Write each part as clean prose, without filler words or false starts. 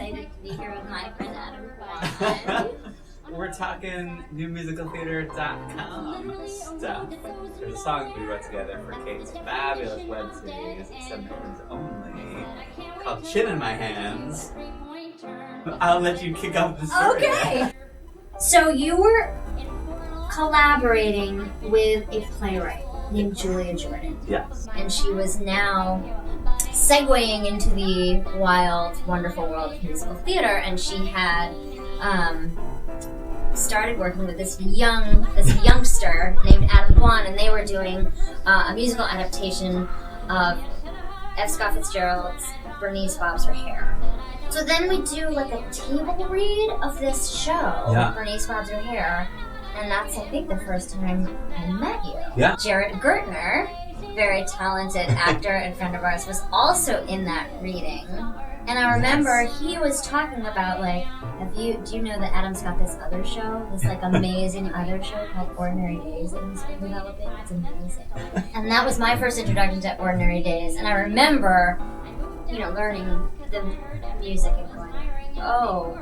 delighted to be here with my friend Adam Gwon. We're talking NewMusicalTheatre.com stuff. There's a song we wrote together for Kate's fabulous web series, Submissions Only, called Chin in My Hands. I'll let you kick off the story. Okay! So you were collaborating with a playwright named Julia Jordan. Yes. And she was now segueing into the wild, wonderful world of musical theater, and she had started working with this youngster named Adam Gwon, and they were doing a musical adaptation of F. Scott Fitzgerald's Bernice Bobs Her Hair. So then we do like a table read of this show, Bernice Bobs Her Hair, and that's, I think, the first time I met you. Yeah. Jared Gertner, very talented actor and friend of ours, was also in that reading. And I remember he was talking about, like, do you know that Adam's got this other show, this like amazing other show called Ordinary Days that he's been developing? It's amazing. And that was my first introduction to Ordinary Days. And I remember, learning the music and going, oh,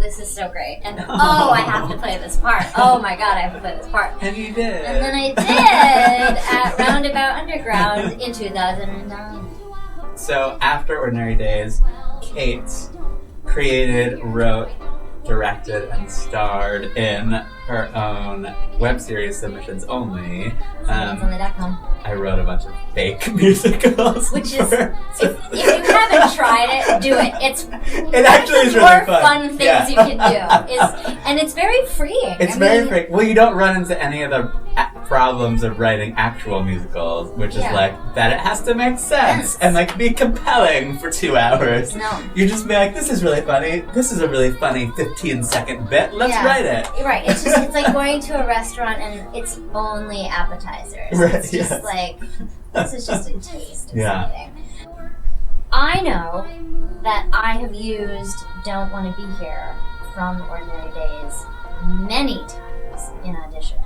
this is so great. And I have to play this part. Oh my God, I have to play this part. And you did. And then I did at Roundabout Underground in 2009. So after Ordinary Days, Kate created, wrote, directed, and starred in her own web series, Submissions Only. SubmissionsOnly.com. I wrote a bunch of fake musicals. Which is, if you haven't tried it, do it. It actually is really fun. More fun things you can do. And it's very freeing. It's very freeing. Well, you don't run into any of the problems of writing actual musicals, which is like that it has to make sense and like be compelling for 2 hours. No. You just be like, this is really funny. This is a really funny 15-second bit. Let's write it. Right. It's like going to a restaurant and it's only appetizers. Right. It's just like, this is just a taste of something. I know that I have used Don't Want to Be Here from Ordinary Days many times in auditions.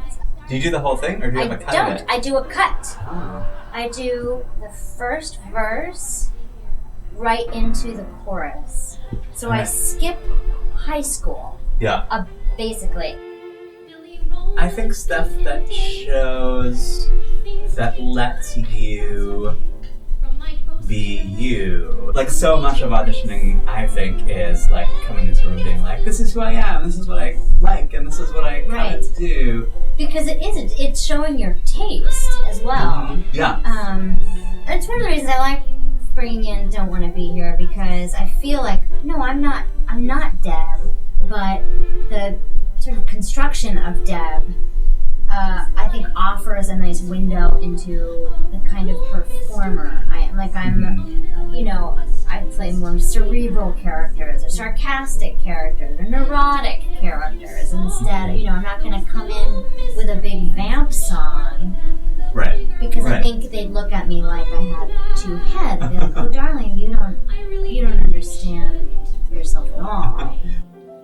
Do you do the whole thing, or do you have a cut of it? I do a cut. Oh. I do the first verse right into the chorus. So I skip high school. Yeah. Basically. I think stuff that shows, that lets you be you. Like, so much of auditioning, I think, is like coming into a room being like, this is who I am, this is what I like, and this is what I come to do. Because it isn't. It's showing your taste as well. Mm-hmm. Yeah. And it's one of the reasons I like bringing in Don't Want to Be Here, because I feel like, no, I'm not Deb, but the sort of construction of Deb, I think, offers a nice window into the kind of performer I am. Like, I play more cerebral characters, or sarcastic characters, or neurotic characters. Instead, I'm not going to come in with a big vamp song. Right. Because I think they'd look at me like I had two heads. They'd be like, oh, darling, you don't understand yourself at all.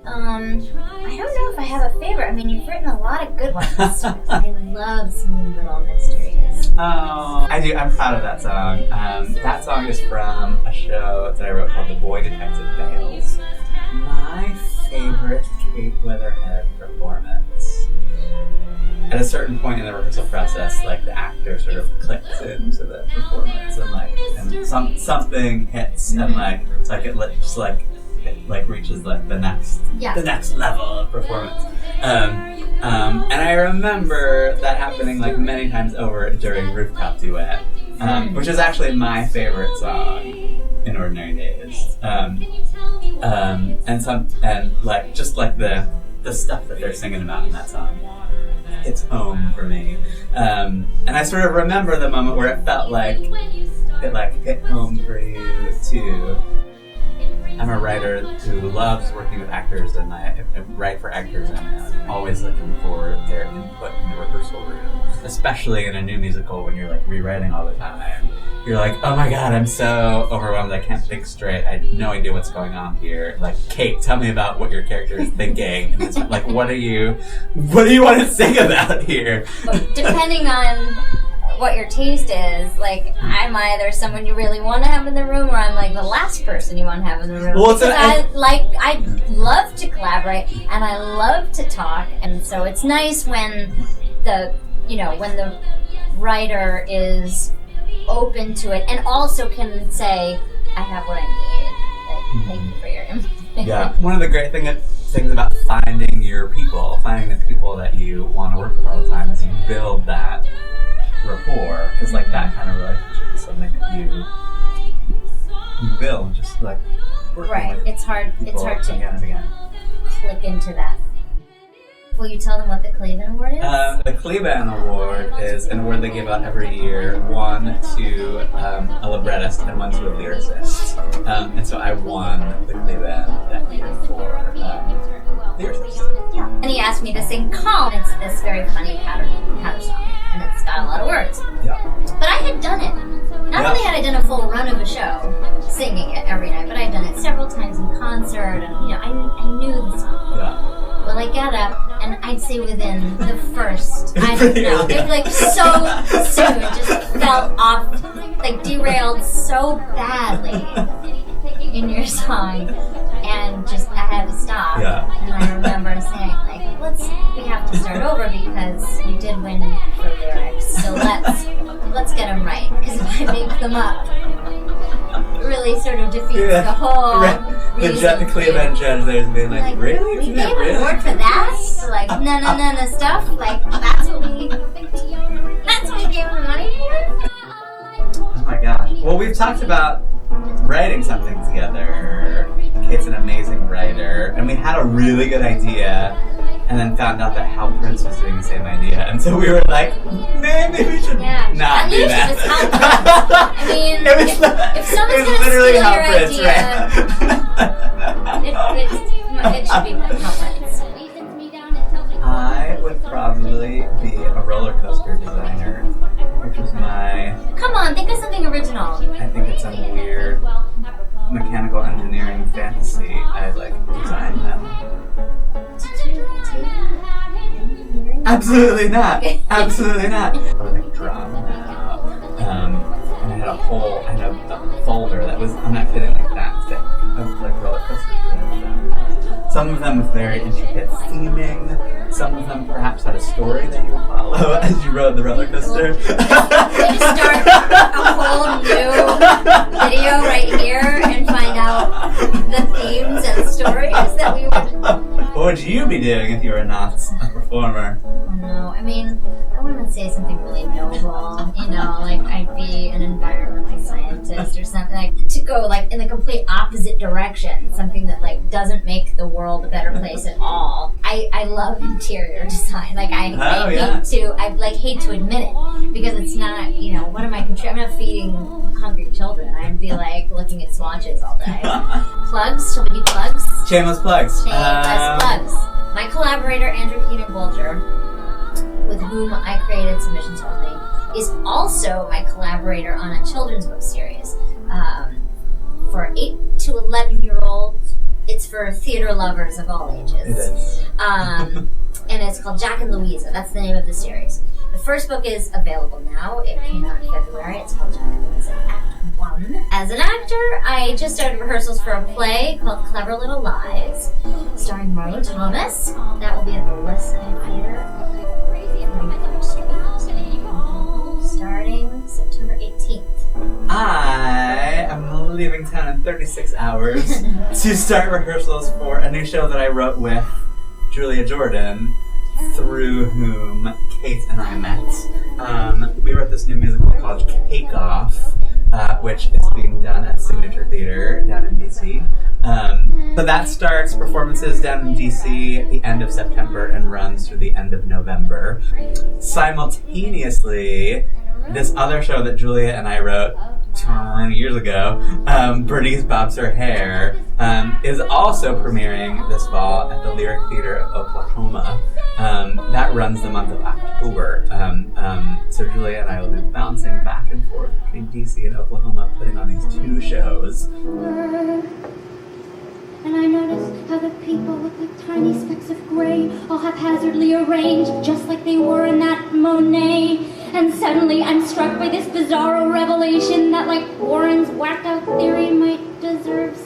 I don't know if I have a favorite. I mean, you've written a lot of good ones. I love singing Little Mysteries. Oh, I do. I'm proud of that song. That song is from a show that I wrote called The Boy Detective Bales. My favorite Kate Wetherhead performance. At a certain point in the rehearsal process, like, the actor sort of clicks into the performance, and something hits, and it reaches like the next level of performance. And I remember that happening like many times over during Rooftop Duet, which is actually my favorite song in Ordinary Days. And the stuff that they're singing about in that song, it's home for me. And I sort of remember the moment where it felt like it hit home for you too. I'm a writer who loves working with actors, and I write for actors, and I'm always looking for their input in the rehearsal room, especially in a new musical when you're like rewriting all the time. You're like, oh my God, I'm so overwhelmed, I can't think straight, I have no idea what's going on here. Like, Kate, tell me about what your character is thinking. And it's like, what do you want to sing about here? Depending on what your taste is. Like, I'm either someone you really want to have in the room, or I'm like the last person you want to have in the room. Well, I love to collaborate and I love to talk, and so it's nice when the writer is open to it and also can say, I have what I need. Like, thank you for your input. Yeah. One of the great things about finding your people, finding the people that you want to work with all the time, is you build that rapport. Because like that kind of relationship is something that you build just like working right. with It's hard to again and again. click into that. Will you tell them what the Cleveland Award is? The Cleveland Award is an award they give out every year, one to a librettist and one to a lyricist. And so I won the Cleveland that year for lyricist. Yeah. And he asked me to sing Calm. It's this very funny patter song, and it's got a lot of words. Yeah. But I had done it. Not only had I done a full run of a show, singing it every night, but I had done it several times in concert, and I knew the song. Yeah. Well, I got up, and I'd say within the first, I don't know, it like so soon, just fell off, like derailed so badly in your song, and just I had to stop. Yeah. And I remember saying, like, we have to start over because we did win for lyrics, so let's get them right, because if I make them up, it really sort of defeats the whole. The Cleveland judge there's being like, really? We gave an award for that? So like, no stuff? Like, that's what we gave the money for? Oh my gosh. Well, we've talked about writing something together. Kate's an amazing writer, and we had a really good idea, and then found out that Hal Prince was doing the same idea, and so we were like, maybe we should not do that. At least it was Hal Prince. I mean, if someone's going to steal your idea, it should be Hal Prince. I would probably be a roller coaster designer, which was my... Come on, think of something original. I think it's some weird mechanical engineering fantasy. I design them. Absolutely not. Absolutely not. I was like drama and I had a folder that was, I'm not kidding, like that thick of like roller coasters. Some of them with very intricate theming. Some of them perhaps had a story that you would follow as you rode the roller coaster. We just start a whole new video right here and find out the themes and stories that we would... What would you be doing if you were not a performer? Oh no, I mean, I want to say something really noble, like I'd be an environmental scientist or something, like to go like in the complete opposite direction, something that like doesn't make the world a better place at all. I love interior design, like I hate to admit it, because it's not, what am I contributing? I'm not feeding hungry children. I'd be like looking at swatches all day. Plugs, shall we do plugs? Shameless plugs. Shameless plugs. My collaborator, Andrew Keenan Bolger, with whom I created Submissions Only, is also my collaborator on a children's book series for 8 to 11-year-olds. It's for theater lovers of all ages. It is. And it's called Jack and Louisa. That's the name of the series. The first book is available now. It came out in February. It's called Jack and Louisa Act 1. As an actor, I just started rehearsals for a play called Clever Little Lies, starring Marlon Thomas. That will be at the Listening Theater. Starting September 18th. I am leaving town in 36 hours to start rehearsals for a new show that I wrote with Julia Jordan, through whom Kate and I met. We wrote this new musical called Cake Off, which is being done at Signature Theater down in DC. So that starts performances down in DC at the end of September and runs through the end of November. Simultaneously, this other show that Julia and I wrote 20 years ago, Bernice Bobs Her Hair, is also premiering this fall at the Lyric Theater of Oklahoma. That runs the month of October. So Julia and I will be bouncing back and forth between DC and Oklahoma, putting on these 2 shows. And I noticed how the people look like tiny specks of gray, all haphazardly arranged, just like they were in that Monet. and suddenly I'm struck by this bizarro revelation that, like, Warren's whacked out theory might deserve